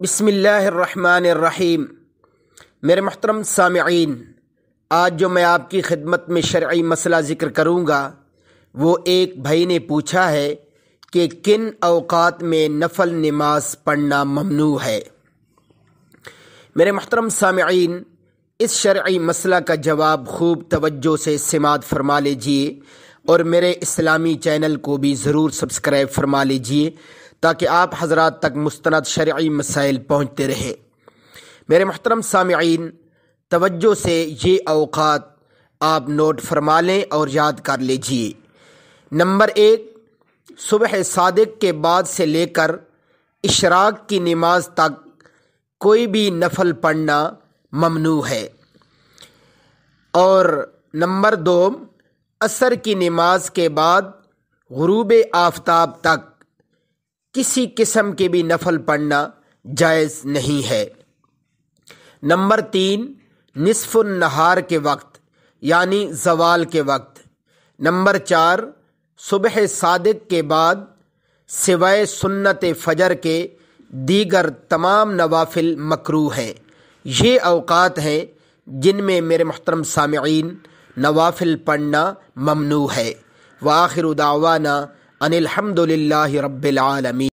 बिस्मिल्लाह अर्रहमान अर्रहीम। मेरे मोहतरम सामिईन, आज जो मैं आपकी खिदमत में शरई मसला ज़िक्र करूँगा वो एक भाई ने पूछा है कि किन औक़ात में नफल नमाज पढ़ना ममनू है। मेरे मोहतरम सामिईन, इस शरई मसला का जवाब खूब तवज्जो से समाअत फरमा लीजिए और मेरे इस्लामी चैनल को भी ज़रूर सब्सक्राइब फरमा लीजिए ताकि आप हज़रात तक मुस्तनद शरई मसाइल पहुँचते रहे। मेरे मोहतरम सामिईन, तवज्जो से ये औक़ात आप नोट फरमा लें और याद कर लीजिए। नंबर 1, सुबह सादिक के बाद से लेकर इशराक की नमाज तक कोई भी नफल पढ़ना ममनू है। और नंबर 2, असर की नमाज के बाद गुरूब आफ्ताब तक किसी किस्म के भी नफल पढ़ना जायज़ नहीं है। नंबर 3, निस्फ़ुन नहार के वक्त यानी ज़वाल के वक्त। नंबर 4, सुबह सादिक के बाद सिवाय सुन्नत फजर के दीगर तमाम नवाफिल मकरूह हैं। ये औक़ात हैं जिनमें मेरे मुहतरम सामिईन नवाफिल पढ़ना ममनू है। व आखिरु दावाना अनिल हम्दुलिल्लाहि रब्बिल आलमीन।